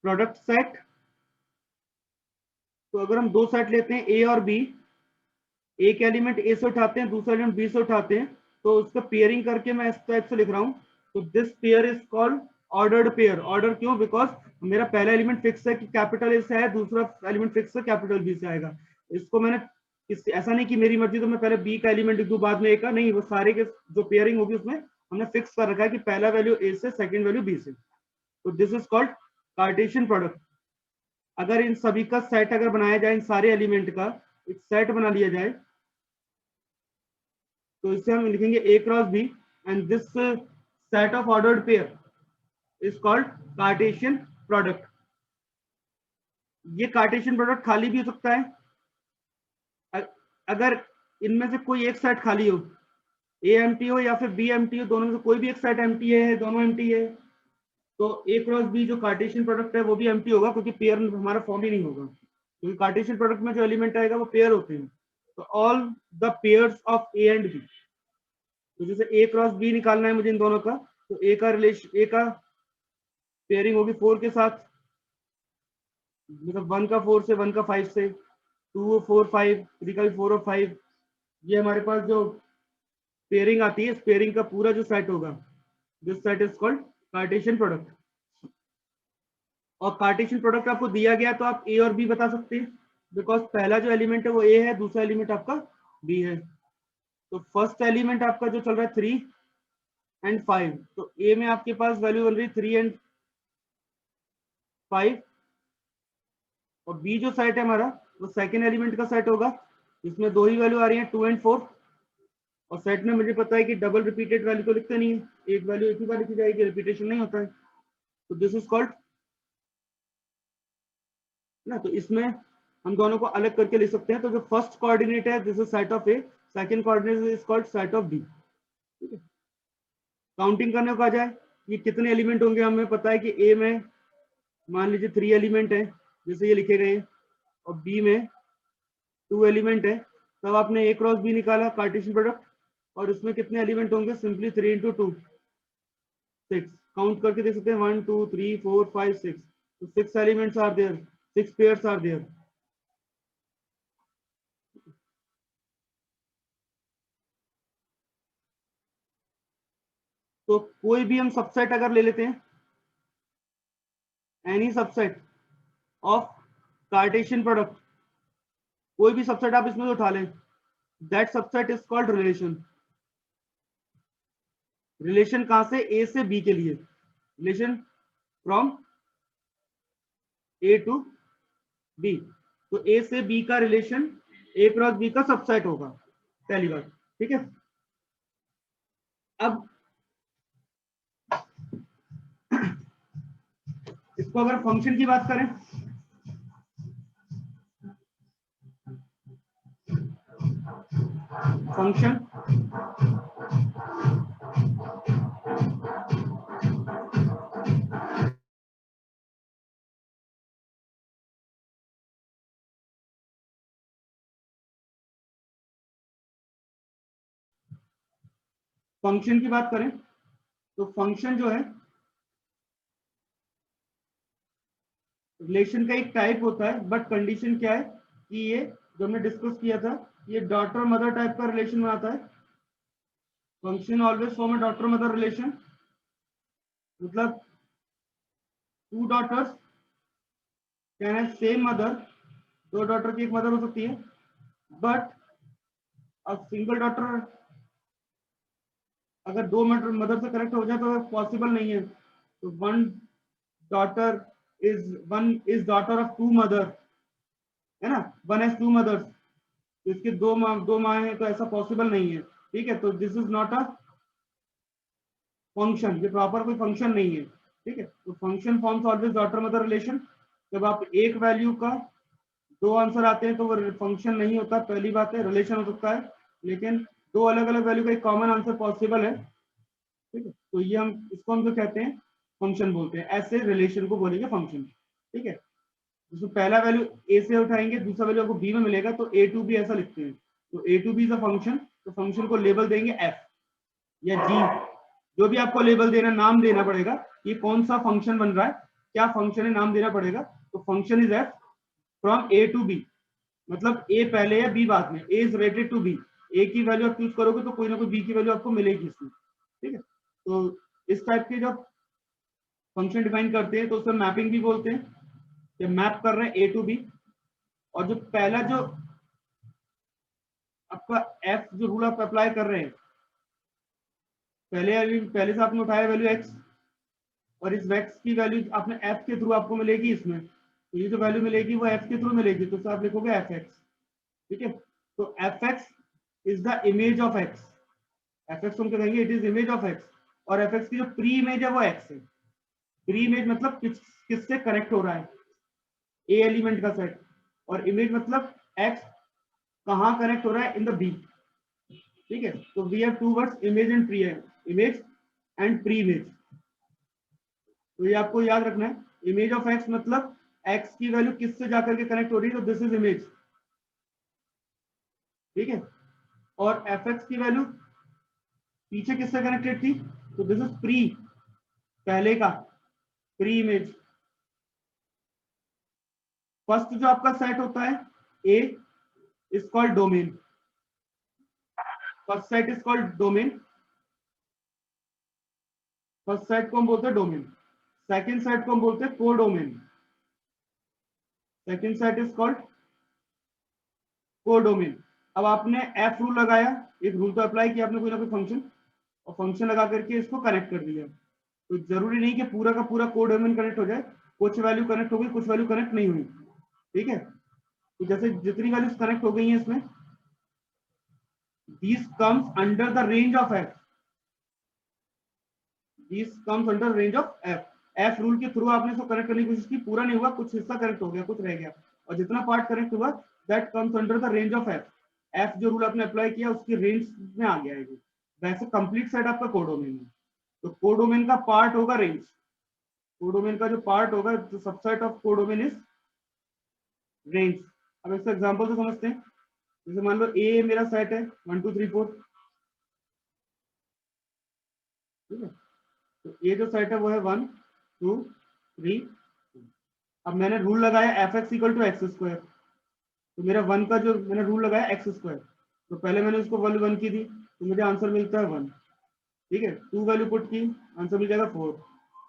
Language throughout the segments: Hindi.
प्रोडक्ट सेट, तो अगर हम दो सेट लेते हैं ए और बी, एक एलिमेंट ए से उठाते हैं, दूसरा एलिमेंट बी से उठाते हैं, तो उसका पेयरिंग करके मैं इस टाइप से लिख रहा हूं, तो this pair is called ordered pair. Order क्यों? बिकॉज मेरा पहला एलिमेंट फिक्स है कि कैपिटल ए से है, दूसरा एलिमेंट फिक्स है कैपिटल बी से आएगा। इसको मैंने ऐसा नहीं कि मेरी मर्जी तो मैं पहले बी का एलिमेंट लिख दूं बाद में ए का, नहीं, वो सारे के जो पेयरिंग होगी उसमें हमने फिक्स कर रखा है कि पहला वैल्यू ए से, सेकंड वैल्यू बी से। तो this is called Cartesian product. अगर इन सभी का सेट अगर बनाया जाए, इन सारे एलिमेंट का एक सेट बना लिया जाए, तो इसे हम लिखेंगे A cross B, and this set of ordered pair is called Cartesian product. ये कार्टेशियन प्रोडक्ट खाली भी हो सकता है, अगर इनमें से कोई एक सेट खाली हो, ए एम्प्टी हो या फिर बी एम्प्टी हो, दोनों में से कोई भी एक सेट एम्प्टी है, दोनों एम्प्टी है, तो ए क्रॉस बी जो कार्टेशियन प्रोडक्ट है वो भी एम्प्टी होगा, क्योंकि पेयर हमारा फॉर्म ही नहीं होगा, क्योंकि कार्टेशियन प्रोडक्ट में जो एलिमेंट आएगा वो पेयर होते हैं। तो all the pairs of A and B, तो जैसे ए क्रॉस बी निकालना है मुझे इन दोनों का, तो ए का रिलेशन, ए का पेयरिंग होगी 4 के साथ, मतलब 1 का 4 से, 1 का 5 से, 2 4 5, 3 का भी 4 और 5, ये हमारे पास जो पेयरिंग आती है, इस पेयरिंग का पूरा जो सेट होगा, this set is called Cartesian product. और कार्टेशियन प्रोडक्ट आपको दिया गया तो आप ए और बी बता सकते हैं, बिकॉज पहला जो एलिमेंट है वो ए है, दूसरा एलिमेंट आपका बी है। तो फर्स्ट एलिमेंट आपका जो चल रहा है 3 एंड 5, तो ए में आपके पास वैल्यू बन रही 3 एंड 5, और बी जो सेट है हमारा वो सेकेंड एलिमेंट का सेट होगा, इसमें दो ही वैल्यू आ रही है 2 एंड 4, और सेट में मुझे पता है कि डबल रिपीटेड वैल्यू तो लिखते नहीं है, एक वैल्यू एक ही बार लिखी जाएगी, रिपीटेशन नहीं होता है। तो दिस इज कॉल्ड ना, तो इसमें हम दोनों को अलग करके लिख सकते हैं। तो जो फर्स्ट कोऑर्डिनेट है this is set of A, second coordinate is called set of B. ठीक है, काउंटिंग करने को आ जाए, ये कितने एलिमेंट होंगे, हमें पता है कि ए में मान लीजिए 3 एलिमेंट है जैसे ये लिखे गए, और बी में 2 एलिमेंट है, तब आपने ए क्रॉस बी निकाला कार्टेशियन प्रोडक्ट, और इसमें कितने एलिमेंट होंगे, सिंपली 3 इंटू 2 6, काउंट करके देख सकते हैं 1 2 3 4 5 6, तो 6 elements are there, 6 pairs are there. तो कोई भी हम सबसेट अगर ले लेते हैं, any subset of cartesian product, कोई भी सबसेट आप इसमें उठा लें, that subset is called relation. Relation कहां से, ए से बी के लिए, relation from A to B, तो ए से बी का रिलेशन ए क्रॉस बी का सबसेट होगा, पहली बात। ठीक है, अब इसको अगर फंक्शन की बात करें, फंक्शन फंक्शन की बात करें तो फंक्शन जो है रिलेशन का एक टाइप होता है, बट कंडीशन क्या है कि ये जो हमने डिस्कस किया था, ये डॉटर मदर टाइप का रिलेशन बनाता है। Function always form a daughter mother relation, मतलब 2 daughters can have same mother, 2 daughter की एक मदर हो सकती है, बट अ सिंगल डॉटर अगर 2 मदर से कनेक्ट हो जाए तो पॉसिबल नहीं है। तो daughter one is daughter of 2 mother, है ना, वन हैज 2 मदर्स, तो इसके दो माँ हैं, तो ऐसा पॉसिबल नहीं है। ठीक है, तो this is not a function, ये प्रॉपर कोई फंक्शन नहीं है। ठीक है, तो function forms always daughter mother relation. जब आप एक वैल्यू का 2 आंसर आते हैं तो वो फंक्शन नहीं होता, पहली बात है, रिलेशन हो सकता है, लेकिन 2 अलग अलग वैल्यू का एक कॉमन आंसर पॉसिबल है। ठीक है, तो ये हम इसको हम जो कहते हैं फंक्शन बोलते हैं, ऐसे रिलेशन को बोलेंगे फंक्शन। ठीक है, जिसमें पहला वैल्यू ए से उठाएंगे, दूसरा वैल्यू आपको बी में मिलेगा, तो ए टू बी ऐसा लिखते हैं, तो A to B is a function, तो फंक्शन को लेबल देंगे एफ या जी, जो भी आपको लेबल देना, नाम देना पड़ेगा, ये कौन सा फंक्शन बन रहा है। क्या फंक्शन है नाम देना पड़ेगा। तो function is F from A to B, मतलब ए पहले या बी बाद में, A is related to B, A की वैल्यू आप चूज करोगे तो कोई ना कोई बी की वैल्यू आपको मिलेगी इसमें, ठीक है। तो इस टाइप के जब फंक्शन डिफाइन करते हैं तो उसे मैपिंग भी बोलते हैं, कि मैप कर रहे हैं ए टू बी। और जो पहला जो आपका एफ जो रूल आप अप्लाई कर रहे हैं, पहले से आपने उठाया वैल्यू एक्स, और इस वैक्स की वैल्यू आपने एफ के थ्रू आपको मिलेगी इसमें, तो ये जो वैल्यू मिलेगी वो एफ के थ्रू मिलेगी, तो आप लिखोगे एफ एक्स, ठीक है। तो F x is the image of x, F x हम कहेंगे it is image of x, और एफ एक्स की जो प्री इमेज है वो एक्स है। प्री इमेज मतलब किससे कनेक्ट हो रहा है, ए एलिमेंट का सेट, और इमेज मतलब एक्स कहां कनेक्ट हो रहा है, इन द बी, ठीक है। तो we have two words, image and pre, image and pre image. तो ये आपको याद रखना है, इमेज ऑफ एक्स मतलब एक्स की वैल्यू किससे जाकर के कनेक्ट हो रही है, तो दिस इज इमेज, ठीक है। और एफ एक्स की वैल्यू पीछे किससे कनेक्टेड थी, तो दिस इज प्री, पहले का प्री इमेज। फर्स्ट जो आपका सेट होता है A is called domain, first set is called domain, first set को हम बोलते हैं डोमेन। सेकंड सेट को हम बोलते हैं codomain, second set is called codomain. अब आपने एफ रूल लगाया, एक रूल तो अप्लाई किया आपने कोई ना कोई फंक्शन, और फंक्शन लगा करके इसको कनेक्ट कर दिया। तो जरूरी नहीं कि पूरा का पूरा कोडोमेन कनेक्ट हो जाए, कुछ वैल्यू कनेक्ट हो गई, कुछ वैल्यू कनेक्ट नहीं हुई, ठीक है। तो जैसे जितनी वैल्यूज कनेक्ट हो गई हैं इसमें, these comes under the range of f, these comes under range of f। f rule के थ्रू आपने इसको कनेक्ट करने की कोशिश की, पूरा नहीं हुआ, कुछ हिस्सा कनेक्ट हो गया, कुछ रह गया, और जितना पार्ट कनेक्ट हुआ that comes under the range of f। f जो रूल आपने अप्लाई किया उसकी रेंज में आ गया है। वैसे कंप्लीट सेट आपका कोडोमेन है, तो कोडोमेन का पार्ट होगा रेंज, कोडोमेन का जो पार्ट होगा, जो subset of codomain is range. अब इसका एग्जांपल तो समझते हैं, जैसे मान लो ए मेरा सेट है 1 2 3 4, ठीक है। तो ये जो सेट है वो है 1 2 3। अब मैंने रूल लगाया F X equal to X square, तो मेरा 1 का जो मैंने रूल लगाया एक्स स्क्वायर, तो पहले मैंने उसको वैल्यू 1 की दी, तो मुझे आंसर मिलता है 1, ठीक है। 2 वैल्यू पुट की, आंसर मिल जाएगा 4,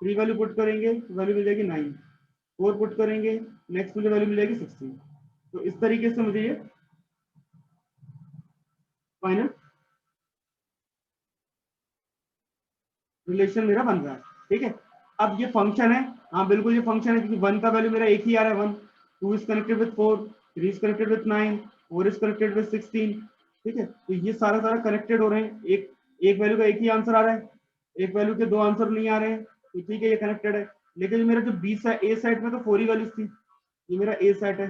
3 वैल्यू पुट करेंगे वैल्यू मिल जाएगी 9, 4 पुट करेंगे नेक्स्ट मुझे वैल्यू मिल जाएगी 16। तो इस तरीके से मुझे ये फाइनल रिलेशन मेरा बन रहा है, ठीक है। अब ये फंक्शन है, हाँ बिल्कुल ये फंक्शन है, क्योंकि 1 का वैल्यू मेरा एक ही आ रहा है 1, 2 is connected with 4, 3 is connected with 9, 4 is connected with 16, ठीक है। तो ये सारा सारा कनेक्टेड हो रहे हैं, एक वैल्यू का एक ही आंसर आ रहा है, एक वैल्यू के 2 आंसर नहीं आ रहे हैं, तो ठीक है ये कनेक्टेड है। लेकिन मेरा जो बी ए सेट में तो 4 ही वैल्यूज थी, ये मेरा ए सेट है,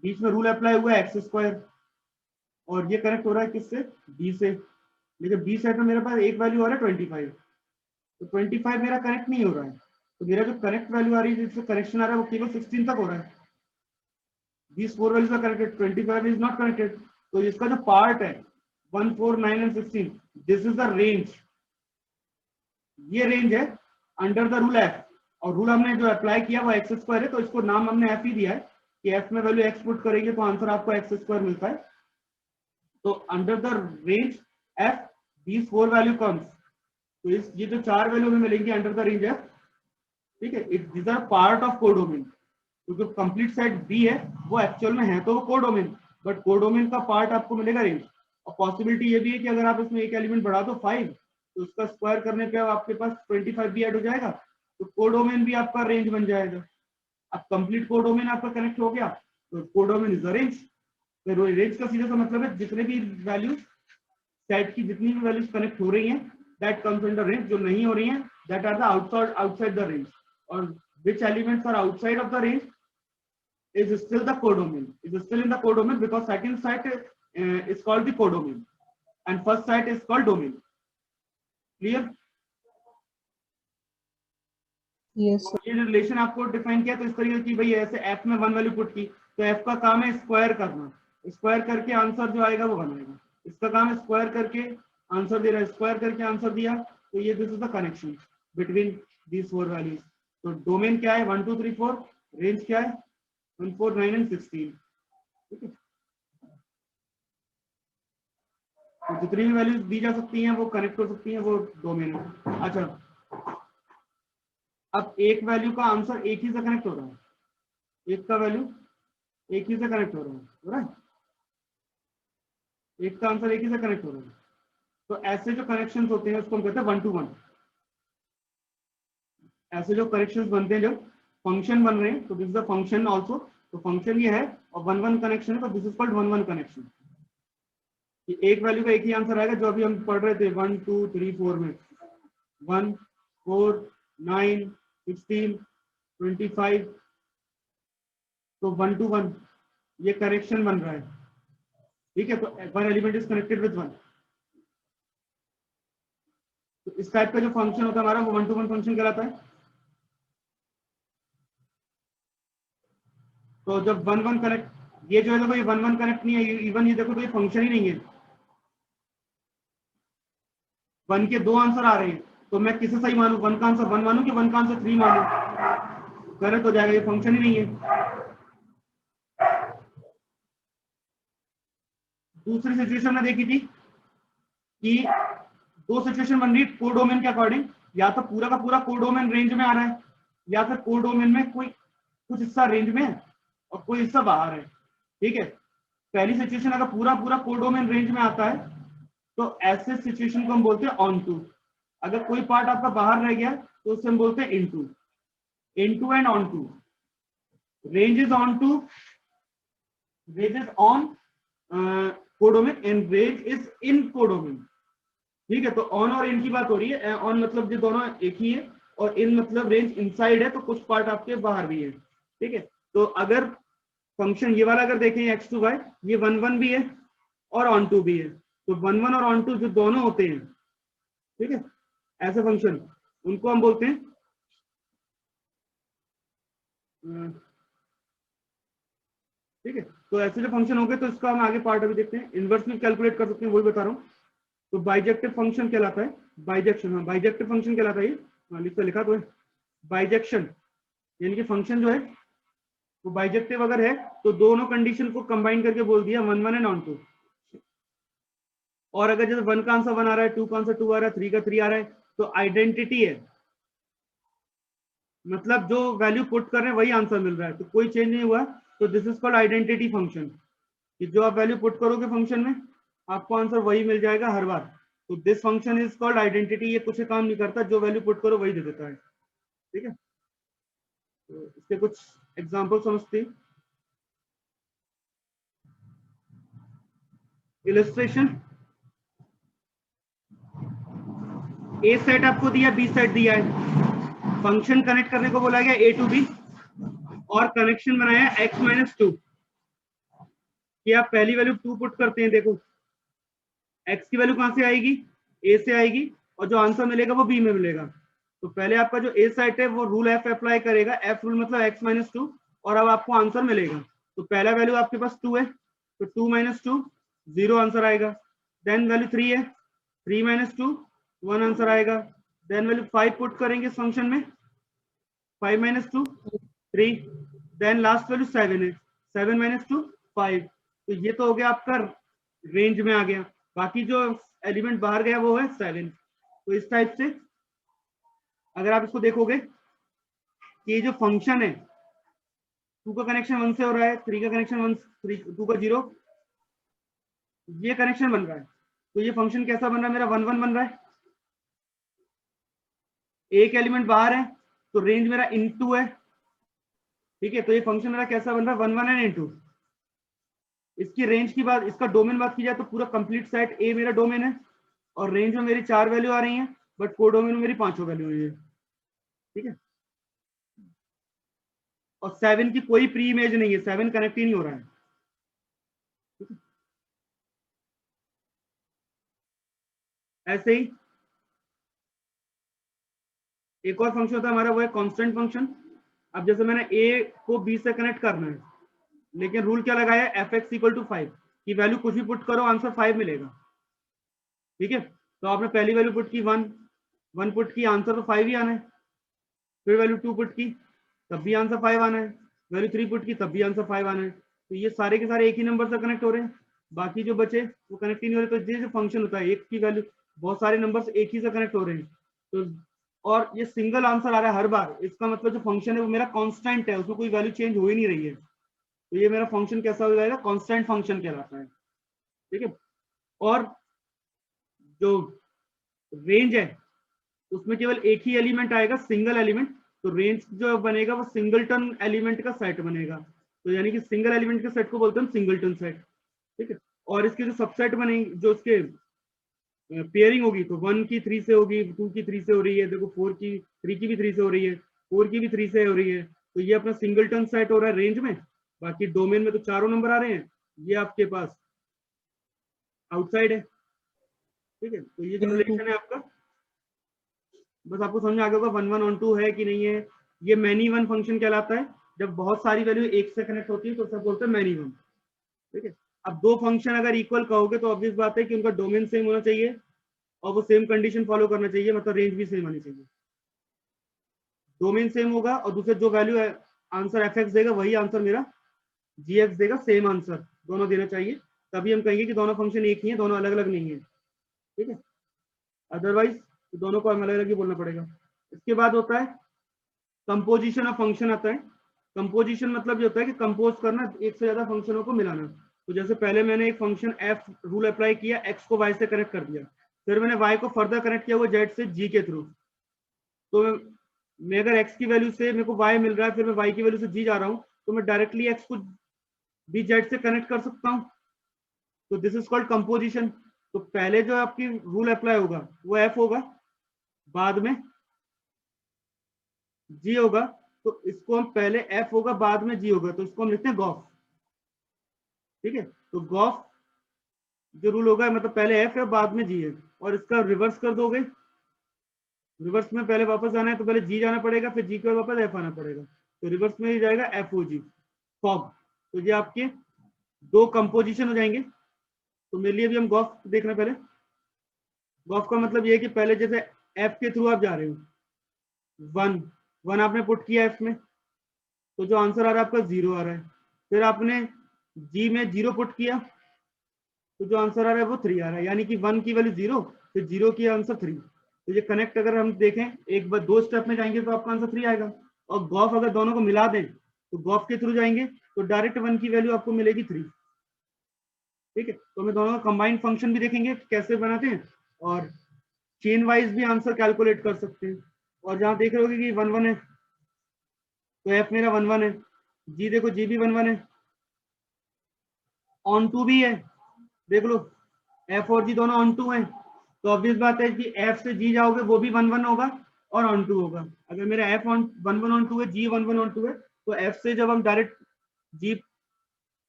बीच में रूल अप्लाई हुआ है एक्स स्क्वायर, और ये कनेक्ट हो रहा है किससे, बी से। लेकिन बी सेट में मेरे पास एक वैल्यू आ रहा है 25, तो 25 मेरा कनेक्ट नहीं हो रहा है, तो मेरा जो कनेक्ट वैल्यू आ रही है, जिससे कनेक्शन आ रहा है वो केवल 16 तक हो रहा है, these 4 values are connected, 25 is not connected। तो इसका जो पार्ट है 1 4 9 and 16, this is the range, ये रेंज है अंडर द रूल एफ, और रूल हमने जो अप्लाई किया वो एक्स स्क्वायर है, तो इसको नाम हमने एफ ही दिया है कि एफ में वैल्यू एक्स पुट करेंगे तो आंसर आपको एक्स स्क्वायर मिलता है। तो under the range F these 4 value comes, तो ये जो 4 वैल्यू हमें मिलेंगे अंडर द रेंज एफ, ठीक है, it these are part of codomain. तो जो कंप्लीट सेट बी है वो एक्चुअल में है तो वो कोडोमेन, बट कोडोमेन का पार्ट आपको मिलेगा रेंज। और पॉसिबिलिटी ये भी है कि अगर आप इसमें एक एलिमेंट बढ़ा दो 5, तो उसका स्क्वायर करने पे आपके पास 25 भी ऐड हो जाएगा, तो कोडोमेन भी आपका रेंज बन जाएगा। अब कंप्लीट कोडोमेन आपका कनेक्ट हो गया, तो कोडोमेन इज अ रेंज। तो रेंज का सीधा सा मतलब है जितने भी वैल्यूज सेट की, जितनी भी वैल्यूज कनेक्ट हो रही हैं दैट कम्स अंडर रेंज, जो नहीं हो रही हैं that are the outside the range. और which elements are outside of the range is still the codomain, is still in the codomain, because second site is called the codomain and first site is called domain। clear? Yes sir. ये रिलेशन आपको डिफाइन किया, तो इस तरीके की भाई ऐसे f में 1 वैल्यू पुट की, तो f का काम है स्क्वायर करना, स्क्वायर करके आंसर जो आएगा वो बनाएगा, इसका काम है स्क्वायर करके आंसर दे रहा है, स्क्वायर करके आंसर दिया, तो ये this is the connection between these 4 values. तो डोमेन क्या है 1 2 3 4, रेंज क्या है 1 4 9 and 16. ठीक है, तो जितनी भी वैल्यूज दी जा सकती हैं वो कनेक्ट हो सकती हैं, वो डोमेन है. अच्छा, अब एक वैल्यू का आंसर एक ही से कनेक्ट हो रहा है, एक का वैल्यू एक ही से कनेक्ट हो रहा है, एक का आंसर एक ही से कनेक्ट हो रहा है. तो ऐसे जो कनेक्शंस होते हैं उसको हम कहते हैं 1 to 1. ऐसे जो कनेक्शंस बनते हैं, जब फंक्शन बन रहे हैं, तो this is a function also. तो फंक्शन ये है और 1 1 कनेक्शन है, तो दिस इज कॉल्ड 1 1 कनेक्शन. एक वैल्यू का एक ही आंसर आएगा, जो अभी हम पढ़ रहे थे 1 2 3 4 में 1 4 9 16 25. तो 1 to 1 ये कनेक्शन बन रहा है. ठीक है, तो one element is connected with 1. तो इस टाइप का जो फंक्शन होता है हमारा, वो 1 to 1 फंक्शन कहलाता है. तो जब 1 1 कनेक्ट, ये जो है देखो, ये 1 1 कनेक्ट नहीं है, इवन ये देखो तो ये फंक्शन ही नहीं है. 1 के 2 आंसर आ रहे हैं, तो मैं किसे सही मानूं, 1 का आंसर 1 मानूं कि 1 का आंसर 3 मानूं? गलत हो जाएगा, ये फंक्शन ही नहीं है. दूसरी सिचुएशन में देखी थी कि दो सिचुएशन बन रही है कोडोमेन के अकॉर्डिंग. या तो पूरा का पूरा कोडोमेन रेंज में आ रहा है, या फिर कोडोमेन में कोई कुछ हिस्सा रेंज में है और कोई हिस्सा बाहर है. ठीक है, पहली सिचुएशन अगर पूरा पूरा कोडोमेन रेंज में आता है, तो ऐसे सिचुएशन को हम बोलते हैं ऑन टू. अगर कोई पार्ट आपका बाहर रह गया तो उसे हम बोलते हैं into. Into and onto. Range is onto, range is on codomain and range is in codomain. ठीक है, तो ऑन और इन की बात हो रही है. ऑन मतलब जो दोनों एक ही है, और इन मतलब रेंज इनसाइड है, तो कुछ पार्ट आपके बाहर भी है. ठीक है, तो अगर फंक्शन ये वाला अगर देखें x to y, ये 1 1 भी है और ऑन टू भी है. तो 1 1 और ऑन टू जो दोनों होते हैं, ठीक है, ऐसे फंक्शन, उनको हम बोलते हैं ठीक है. तो ऐसे जो फंक्शन हो गए, तो इसका हम आगे पार्ट अभी देखते हैं. इनवर्स में कैलकुलेट कर सकते हैं, वही बता रहा हूँ. तो बाइजेक्टिव फंक्शन कहलाता है, बाइजेक्शन. हाँ, बाइजेक्टिव फंक्शन कहलाता है ये. हाँ, लिखा तो है बाइजेक्शन, यानी कि फंक्शन जो है वो बाइजेक्टिव अगर है तो दोनों कंडीशन को कंबाइन करके बोल दिया 1 1 एंड ऑन टू. और अगर जैसे 1 का आंसर 1 आ रहा है, 2 का आंसर 2 आ रहा है, 3 का 3 आ रहा है, तो आइडेंटिटी है, मतलब जो वैल्यू पुट कर रहे हैं वही आंसर मिल रहा है, तो कोई चेंज नहीं हुआ. तो this is called identity function, कि जो आप वैल्यू पुट करोगे फंक्शन में, आपको आंसर वही मिल जाएगा हर बार. तो this function is called identity. ये कुछ काम नहीं करता, जो वैल्यू पुट करो वही दे देता है. ठीक है, तो इसके कुछ एग्जांपल समझते हैं. इलस्ट्रेशन, ए सेट आपको दिया, बी सेट दिया है, फंक्शन कनेक्ट करने को बोला गया ए टू बी, और कनेक्शन बनाया x-2. कि आप पहली वैल्यू 2 पुट करते हैं, देखो x की वैल्यू कहां से आएगी, a से आएगी, और जो आंसर मिलेगा वो b में मिलेगा. तो पहले आपका जो a सेट है वो रूल f अप्लाई करेगा, f रूल मतलब x-2, और अब आपको आंसर मिलेगा. तो पहला वैल्यू आपके पास 2 है, तो 2 - 2 0 आंसर आएगा. देन वैल्यू 3 है, 3 - 2 1 आंसर आएगा. देन वैल्यू 5 पुट करेंगे फंक्शन में, 5 - 2 3. देन लास्ट वैल्यू 7 है, 7 - 2 5. तो ये तो हो गया आपका रेंज में आ गया. बाकी जो एलिमेंट बाहर गया वो है 7. तो इस टाइप से अगर आप इसको देखोगे कि ये जो फंक्शन है, 2 का कनेक्शन 1 से हो रहा है, 3 का कनेक्शन 1 3 2 का 0, ये कनेक्शन बन रहा है. तो ये फंक्शन कैसा बन रहा है मेरा, 1 1 बन रहा है. एक एलिमेंट बाहर है तो रेंज मेरा इनटू है. ठीक है, तो ये फंक्शन मेरा कैसा बन रहा है, 1 1 एंड इनटू. इसकी रेंज की बात, इसका डोमेन बात की जाए तो पूरा कंप्लीट सेट ए मेरा डोमेन है, और रेंज में मेरी 4 वैल्यू आ रही हैं, बट कोडोमेन में मेरी 5 वैल्यू हुई है. ठीक है, और 7 की कोई प्री इमेज नहीं है, 7 कनेक्ट ही नहीं हो रहा है. ठीक है? ऐसे ही एक और फंक्शन होता है हमारा, वो है कांस्टेंट फंक्शन. अब जैसे मैंने a को b से कनेक्ट करना है, लेकिन रूल क्या लगाया है, fx = 5, की वैल्यू कुछ भी पुट करो आंसर 5 मिलेगा. ठीक है, तो आपने पहली वैल्यू पुट की 1 पुट की, आंसर तो 5 ही आना है. फिर वैल्यू 2 पुट की तब भी आंसर 5 आना है, वैल्यू 3 पुट की तब भी आंसर 5 आना है। तो ये सारे के सारे एक ही नंबर से कनेक्ट हो रहे हैं, बाकी जो बचे वो कनेक्ट ही नहीं हो रहे। तो ये जो फंक्शन होता है, एक की वैल्यू बहुत सारे नंबर एक ही से कनेक्ट हो रहे हैं, तो और ये सिंगल आंसर आ रहा है हर बार, इसका मतलब जो फंक्शन है वो मेरा कांस्टेंट है, उसमें कोई वैल्यू चेंज हो ही नहीं रही है। तो ये मेरा फंक्शन कैसा हो जाएगा, कांस्टेंट फंक्शन कहलाता है। ठीक है, और जो रेंज है उसमें केवल एक ही एलिमेंट आएगा, सिंगल एलिमेंट। तो रेंज जो बनेगा वो सिंगलटन एलिमेंट का सेट बनेगा, तो यानी कि सिंगल एलिमेंट के सेट को बोलते हैं सिंगलटन सेट। ठीक है, और इसके जो सबसेट बनेंगे, जो उसके पेयरिंग होगी, तो 1 की 3 से होगी, 2 की 3 से हो रही है, देखो 4 की 3 की भी 3 से हो रही है, 4 की भी 3 से हो रही है। तो ये अपना सिंगलटन सेट हो रहा है रेंज में। बाकी डोमेन में तो चारों नंबर आ रहे हैं, ये आपके पास आउटसाइड है। ठीक है, तो ये जो रिलेशन है आपका, बस आपको समझ में आ गया होगा 1 1 ऑन 2 है कि नहीं है। ये मैनी वन फंक्शन कहलाता है, जब बहुत सारी वैल्यू एक से कनेक्ट होती है तो सब बोलते हैं मैनी वन। ठीक है, अब दो फंक्शन अगर इक्वल कहोगे तो ऑब्वियस बात है कि उनका डोमेन सेम होना चाहिए और वो सेम कंडीशन फॉलो करना चाहिए, मतलब रेंज भी सेम होनी चाहिए। डोमेन सेम होगा और दूसरे जो वैल्यू आंसर एफ एक्स देगा वही आंसर मेरा जी एक्स देगा, सेम आंसर दोनों देना चाहिए, तभी हम कहेंगे कि दोनों फंक्शन एक ही है, दोनों अलग अलग नहीं है। ठीक है, अदरवाइज तो दोनों को अलग अलग ही बोलना पड़ेगा। इसके बाद होता है कंपोजिशन ऑफ फंक्शन आता है। कंपोजिशन मतलब ये होता है कि कंपोज करना, एक से ज्यादा फंक्शनों को मिलाना। तो जैसे पहले मैंने एक फंक्शन एफ रूल अप्लाई किया, एक्स को वाई से कनेक्ट कर दिया, फिर मैंने वाई को फर्दर कनेक्ट किया हुआ जेड से जी के थ्रू। तो मैं अगर एक्स की वैल्यू से मेरे को वाई मिल रहा है, फिर मैं वाई की वैल्यू से जी जा रहा हूँ, तो मैं डायरेक्टली एक्स को भी जेड से कनेक्ट कर सकता हूँ। तो दिस इज कॉल्ड कंपोजिशन। तो पहले जो आपकी रूल अप्लाई होगा वो एफ होगा, बाद में जी होगा। तो इसको हम पहले एफ होगा बाद में जी होगा, तो इसको हम लिखते हैं गॉफ। ठीक है, तो गॉफ जो रूल होगा, मतलब पहले एफ है बाद में जी है, और इसका रिवर्स कर दोगे, रिवर्स में पहले वापस आना है तो पहले जी जाना पड़ेगा, फिर जी के बाद वापस एफ आना पड़ेगा, तो रिवर्स में ही जाएगा एफ ओ जी, फॉग। तो ये आपके दो कंपोजिशन हो जाएंगे। तो मेरे लिए भी हम गॉफ देखना पहले। गॉफ का मतलब ये है कि पहले जैसे एफ के थ्रू आप जा रहे हो, वन वन आपने पुट किया एफ में, तो जो आंसर आ रहा है आपका 0 आ रहा है। फिर आपने जी में 0 पुट किया, तो जो आंसर आ रहा है वो 3 आ रहा है, यानी कि 1 की वैल्यू 0, फिर 0 की आंसर 3। तो ये कनेक्ट अगर हम देखें एक बार दो स्टेप में जाएंगे तो आपका आंसर 3 आएगा। और गॉफ अगर दोनों को मिला दें तो गॉफ के थ्रू जाएंगे तो डायरेक्ट 1 की वैल्यू आपको मिलेगी 3। ठीक है, तो हमें दोनों का कंबाइंड फंक्शन भी देखेंगे कैसे बनाते हैं, और चेन वाइज भी आंसर कैलकुलेट कर सकते हैं। और जहां देख रहे होगे कि 1 1 है, तो एफ मेरा 1 1 है, जी देखो जी भी 1 1 है, ऑन टू भी है, देख लो एफ और जी दोनों ऑन टू है। तो ऑब्वियस बात है कि एफ से जी जाओगे वो भी 1 1 होगा और ऑन टू होगा। अगर मेरा एफ ऑन 1 1 ऑन टू है, जी 1 1 ऑन टू है, तो एफ से जब हम डायरेक्ट जी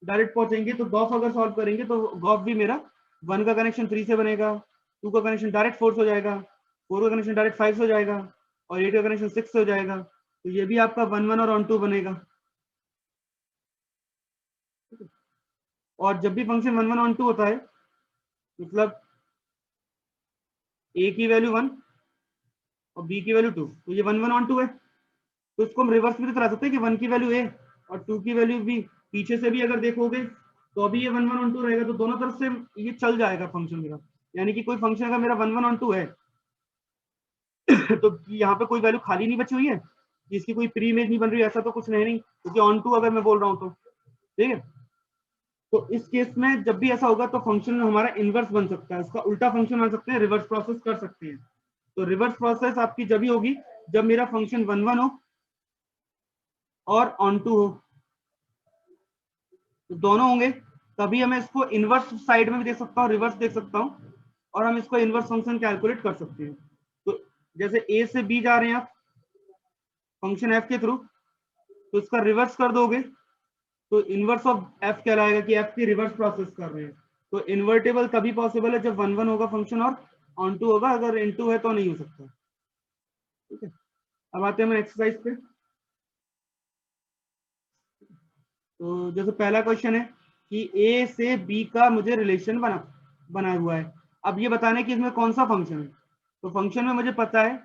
डायरेक्ट पहुंचेंगे तो गॉफ अगर सॉल्व करेंगे तो गॉफ भी मेरा 1 का कनेक्शन 3 से बनेगा, 2 का कनेक्शन डायरेक्ट 4 से हो जाएगा, 4 का कनेक्शन डायरेक्ट 5 से हो जाएगा, और 8 का कनेक्शन 6 से हो जाएगा। तो ये भी आपका 1 1 और ऑन टू बनेगा। और जब भी फंक्शन 1 1 ऑन टू होता है, मतलब ए की वैल्यू 1 और बी की वैल्यू 2, तो ये 1 1 ऑन टू है। तो इसको हम रिवर्स भी तो करा सकते हैं कि 1 की वैल्यू ए और 2 की वैल्यू बी, पीछे से भी अगर देखोगे तो अभी ये 1 1 ऑन टू रहेगा, तो दोनों तरफ से ये चल जाएगा फंक्शन मेरा। यानी कि कोई फंक्शन अगर मेरा 1 1 ऑन टू है तो यहाँ पे कोई वैल्यू खाली नहीं बची हुई है, जिसकी कोई प्री इमेज नहीं बन रही, ऐसा तो कुछ नहीं, क्योंकि ऑन टू अगर मैं बोल रहा हूँ तो ठीक है। तो इस केस में जब भी ऐसा होगा तो फंक्शन हमारा इनवर्स बन सकता है, उसका उल्टा फंक्शन बन सकते हैं, रिवर्स प्रोसेस कर सकते हैं। तो रिवर्स प्रोसेस आपकी जब भी होगी जब मेरा फंक्शन 1 1 हो और ऑन टू हो, तो दोनों होंगे, तभी हमें इसको इनवर्स साइड में भी देख सकता हूँ, रिवर्स देख सकता हूँ, और हम इसको इनवर्स फंक्शन कैलकुलेट कर सकते हैं। तो जैसे ए से बी जा रहे हैं आप फंक्शन एफ के थ्रू, तो इसका रिवर्स कर दोगे तो इनवर्स ऑफ एफ कहलाएगा कि एफ की रिवर्स प्रोसेस कर रहे हैं। तो इन्वर्टेबल तभी पॉसिबल है जब 1 1 होगा फंक्शन और ऑन टू होगा, अगर इन टू है तो नहीं हो सकता। ठीक है, अब आते हैं हम एक्सरसाइज पे। तो जैसे पहला क्वेश्चन है कि ए से बी का मुझे रिलेशन बना हुआ है। अब ये बताना है कि इसमें कौन सा फंक्शन है। तो फंक्शन में मुझे पता है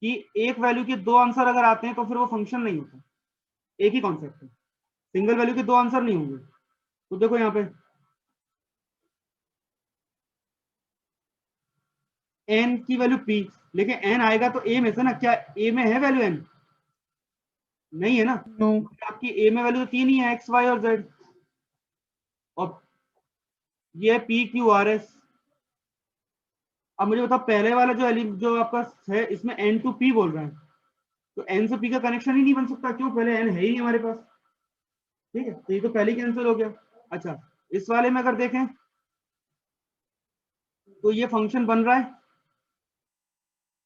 कि एक वैल्यू के दो आंसर अगर आते हैं तो फिर वो फंक्शन नहीं होता, एक ही कॉन्सेप्ट है, सिंगल वैल्यू के दो आंसर नहीं होंगे। तो देखो यहाँ पे n की वैल्यू p, लेकिन n आएगा तो a में से ना, क्या a में है वैल्यू n? नहीं है ना, No. आपकी a में वैल्यू तो तीन ही है, x y और z, और ये है p q r s। अब मुझे बताओ पहले वाला जो आपका है इसमें n टू p बोल रहा है, तो n से p का कनेक्शन ही नहीं बन सकता, क्यों? पहले n है ही नहीं हमारे पास, ठीक है, तो ये तो पहले कैंसिल हो गया। अच्छा, इस वाले में अगर देखें तो ये फंक्शन बन रहा है,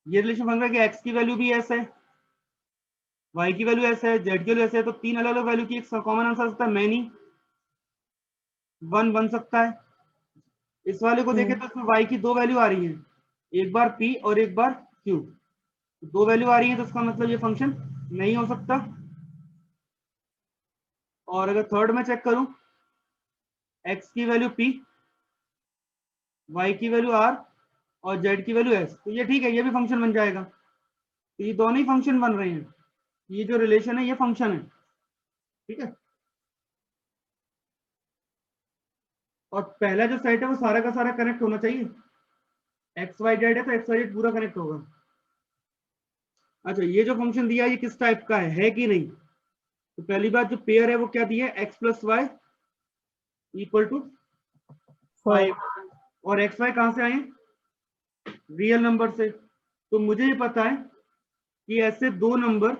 ये रिलेशन बन रहा है कि x की वैल्यू भी s है, y की वैल्यू s है, z की वैल्यू s है, तो तीन अलग अलग वैल्यू की एक कॉमन आंसर सकता है, मैनी वन बन सकता है। इस वाले को देखें तो इसमें y की दो वैल्यू आ रही है, एक बार p और एक बार q, दो वैल्यू आ रही है, तो इसका मतलब ये फंक्शन नहीं हो सकता। और अगर थर्ड में चेक करूं, x की वैल्यू p, y की वैल्यू r और z की वैल्यू s, तो ये ठीक है, ये भी फंक्शन बन जाएगा। तो ये दोनों ही फंक्शन बन रहे हैं, ये जो रिलेशन है ये फंक्शन है, ठीक है। और पहला जो सेट है वो सारा का सारा कनेक्ट होना चाहिए, एक्स वाई जेड है तो एक्स वाई जेड पूरा कनेक्ट होगा। अच्छा, ये जो फंक्शन दिया है ये किस टाइप का है कि नहीं? तो पहली बात जो पेयर है वो क्या दिया है, X plus Y equal to 5, और एक्स वाई कहां से आए? रियल नंबर से। तो मुझे ये पता है कि ऐसे दो नंबर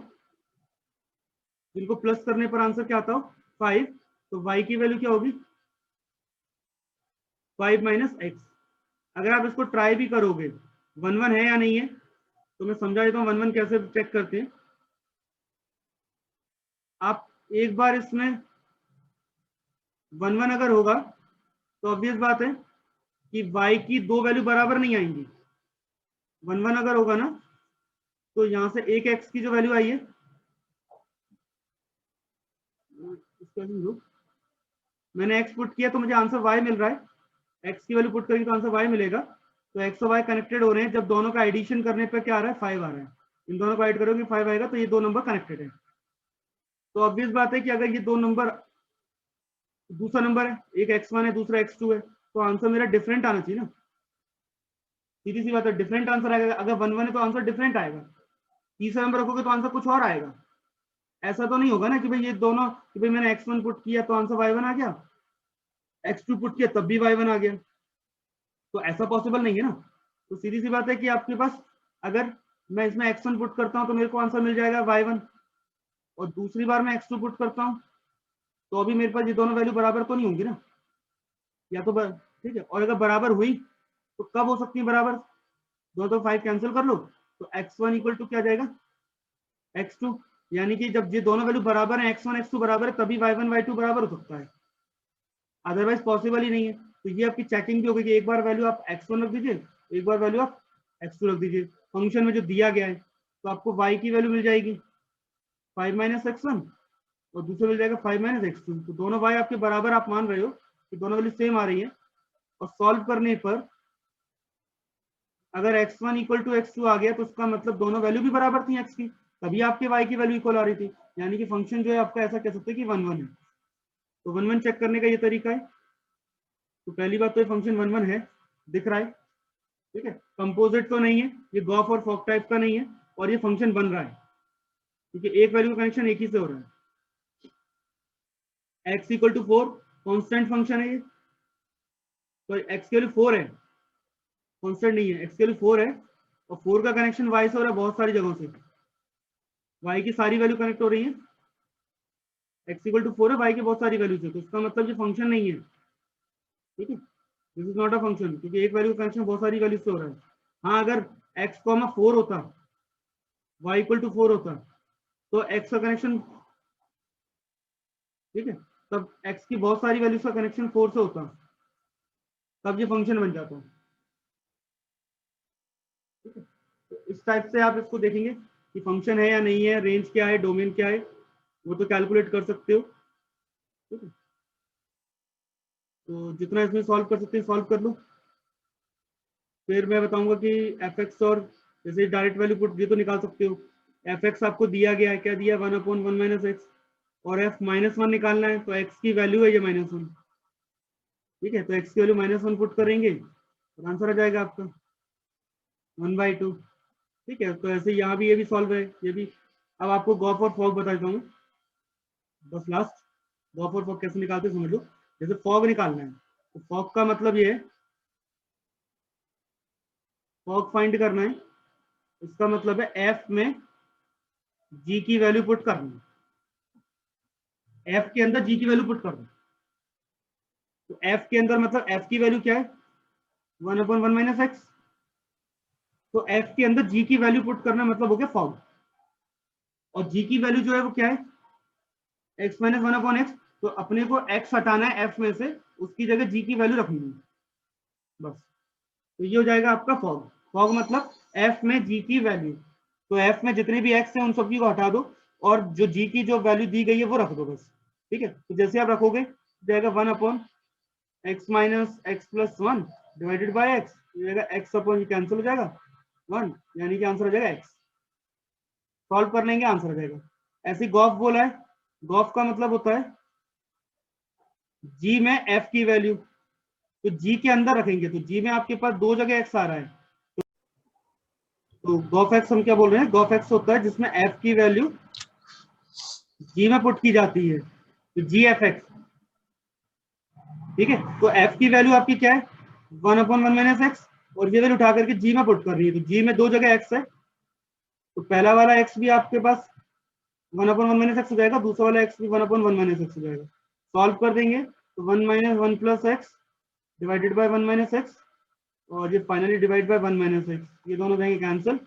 जिनको प्लस करने पर आंसर क्या आता हो, 5, तो y की वैल्यू क्या होगी, 5 माइनस एक्स। अगर आप इसको ट्राई भी करोगे, वन वन है या नहीं है, तो मैं समझा देता हूँ वन वन कैसे चेक करते हैं। आप एक बार इसमें वन वन अगर होगा तो ऑब्वियस बात है कि y की दो वैल्यू बराबर नहीं आएंगी, वन वन अगर होगा ना, तो यहां से एक x की जो वैल्यू आई है, मैंने x पुट किया तो मुझे आंसर y मिल रहा है, x की वैल्यू पुट करेंगे तो आंसर y मिलेगा। तो x और y कनेक्टेड हो रहे हैं, जब दोनों का एडिशन करने पर क्या आ रहा है, 5 आ रहा है, इन दोनों को ऐड करोगे 5 आएगा, तो ये दो नंबर कनेक्टेड है। तो ऑब्वियस बात है कि अगर ये दो नंबर, दूसरा नंबर है, एक x1 है दूसरा x2 है, तो आंसर मेरा डिफरेंट आना चाहिए ना, सीधी सी बात है, डिफरेंट आंसर आएगा। अगर वन वन है तो आंसर डिफरेंट आएगा, तीसरा नंबर रखोगे तो आंसर कुछ और आएगा। ऐसा तो नहीं होगा ना कि भाई ये दोनों, कि भाई मैंने x1 पुट किया तो आंसर y1 आ गया, x2 पुट किया तब भी y1 आ गया, तो ऐसा पॉसिबल नहीं है ना। तो सीधी सी बात है कि आपके पास, अगर मैं इसमें x1 पुट करता हूं तो मेरे को आंसर मिल जाएगा y1, और दूसरी बार मैं x2 पुट करता हूं तो अभी मेरे पास ये दोनों वैल्यू बराबर तो नहीं होंगी ना, या तो ठीक है, और अगर बराबर हुई तो कब हो सकती है बराबर, दो तो 5 कैंसिल कर लो, तो x1 इक्वल टू क्या जाएगा, x2, यानी कि जब ये दोनों वैल्यू बराबर है, x1 x2 बराबर है, तभी y1 y2 बराबर हो सकता है, अदरवाइज पॉसिबल ही नहीं है। तो ये आपकी चेकिंग भी होगी कि एक बार वैल्यू आप x1 रख दीजिए, एक बार वैल्यू आप x2 रख दीजिए, फंक्शन में जो दिया गया है, तो आपको y की वैल्यू मिल जाएगी 5 माइनस x1, और दूसरा मिल जाएगा 5 माइनस x2, तो दोनों y आपके बराबर आप मान रहे हो कि दोनों वैल्यू सेम आ रही है, और सॉल्व करने पर अगर x1 इक्वल टू x2 आ गया तो उसका मतलब दोनों वैल्यू भी बराबर थी x की, तभी आपके y की वैल्यू इक्वल आ रही थी, यानी कि फंक्शन जो है आपका ऐसा कह सकते हैं कि वन वन है। तो वन वन चेक करने का ये तरीका है। तो पहली बात तो ये फंक्शन वन वन है, दिख रहा है, ठीक है, कंपोजिट तो नहीं है, ये गॉफ और फॉक टाइप का नहीं है, और ये फंक्शन बन रहा है क्योंकि एक वैल्यू का कनेक्शन एक ही से हो रहा है। x equal to 4 constant function है ये, तो x के लिए 4 है, कॉन्स्टेंट नहीं है, x के लिए 4 है, और 4 का कनेक्शन y से हो रहा है बहुत सारी जगहों से, y की सारी वैल्यू कनेक्ट हो रही है, x इक्वल टू 4 है, y की बहुत सारी वैल्यू से, तो इसका मतलब ये फंक्शन नहीं है, ठीक है, this is not a function, क्योंकि एक वैल्यू का कनेक्शन बहुत सारी वैल्यू से हो रहा है। हाँ, अगर x 4 होता, y इक्वल टू 4 होता, तो x का कनेक्शन, ठीक है, तब x की बहुत सारी वैल्यूज का कनेक्शन 4 से होता, तब ये फंक्शन बन जाता, ठीक है। तो इस टाइप से आप इसको देखेंगे कि फंक्शन है या नहीं है, रेंज क्या है, डोमेन क्या है, वो तो कैलकुलेट कर सकते हो, ठीक है। तो जितना इसमें सॉल्व कर सकते हैं सॉल्व कर लो, फिर मैं बताऊंगा कि एफ एक्स और जैसे डायरेक्ट वैल्यू पुट ये तो निकाल सकते हो। एफ एक्स आपको दिया गया है, क्या दिया, 1/1 माइनस एक्स, और एफ -1 निकालना है तो एक्स की वैल्यू है ये -1, ठीक है। तो एक्स की वैल्यू -1 पुट करेंगे तो आंसर आ जाएगा आपका 1/2, ठीक है। तो ऐसे यहाँ भी ये भी सॉल्व है, ये भी। अब आपको गॉफ और फॉग बता देता हूँ बस लास्ट। गॉफ और फॉग कैसे निकालते समझ लो। जैसे फॉग निकालना है तो फॉग का मतलब ये है, फॉग फाइंड करना है, इसका मतलब है एफ में जी की वैल्यू पुट करना, एफ के अंदर जी की वैल्यू पुट करना। तो एफ के अंदर मतलब एफ की वैल्यू क्या है, 1/1 माइनस एक्स। तो एफ के अंदर जी की वैल्यू पुट करना मतलब हो गया फॉग, और जी की वैल्यू जो है वो क्या है, x माइनस 1/x। तो अपने को x हटाना है एफ में से, उसकी जगह जी की वैल्यू रखनी है बस। तो ये हो जाएगा आपका फॉग। फॉग मतलब एफ में जी की वैल्यू, तो एफ में जितने भी एक्स हैं उन सबकी को हटा दो, और जो जी की जो वैल्यू दी गई है वो रख दो बस, ठीक है। तो जैसे आप रखोगे जाएगा 1/x minus x plus 1 divided by x, x upon cancel हो जाएगा 1, यानी कि आंसर हो जाएगा एक्स। सॉल्व कर लेंगे आंसर आ जाएगा। ऐसे गॉफ बोला है, गॉफ का मतलब होता है जी में एफ की वैल्यू, तो जी के अंदर रखेंगे, तो जी में आपके पास दो जगह एक्स आ रहा है, तो गॉफ एक्स हम क्या बोल रहे हैं, गॉफ एक्स होता है जिसमें एफ की वैल्यू जी में पुट की जाती है, तो जी एफ एक्स, ठीक है। तो एफ की वैल्यू आपकी क्या है, 1/1 माइनस एक्स, और ये वैल्यू उठा करके जी में पुट कर रही है, तो जी में दो जगह एक्स है, तो पहला वाला एक्स भी आपके पास 1/1 माइनस एक्स हो जाएगा, दूसरा वाला एक्स भी 1/1 माइनस एक्स हो जाएगा। सॉल्व कर देंगे तो 1 minus 1 plus x divided by 1 minus x, और ये finally divide by 1 minus x, ये दोनों जाएंगे कैंसिल,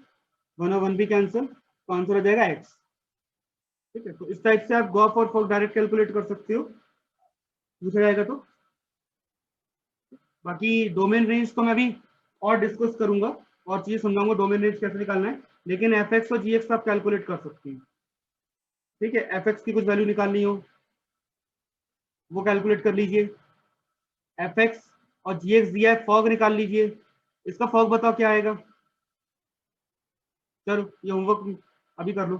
1 और 1 भी कैंसिल, तो आंसर आ जाएगा एक्स, ठीक है। तो इस टाइप से आप गॉफ और फॉग डायरेक्ट कैलकुलेट कर सकते हो, पूछा जाएगा तो। बाकी डोमेन रेंज तो मैं अभी और डिस्कस करूंगा, और चीजें समझाऊंगा डोमेन रेंज कैसे निकालना है, लेकिन एफ एक्स और जी एक्स आप कैलकुलेट कर सकते हैं, ठीक है। एफ एक्स की कुछ वैल्यू निकालनी हो वो कैलकुलेट कर लीजिए, एफ एक्स और जी एक्स दिया है, फॉग निकाल लीजिए, इसका फॉग बताओ क्या आएगा। चलो ये होमवर्क अभी कर लो,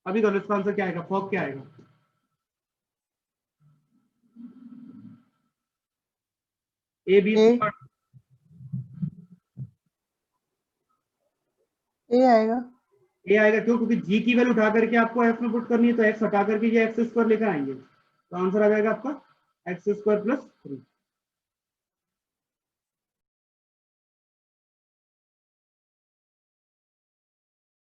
अभी कर लो, इसका आंसर क्या आएगा, फॉग क्या आएगा। ए बी ए सी, ए आएगा। ए आएगा, क्यों, क्योंकि जी की वैल्यू उठा करके आपको एफ में पुट करनी है, तो एक्स हटा करके ये एक्स स्क्वायर लेकर आएंगे, तो आंसर आ जाएगा आपका x² + 3।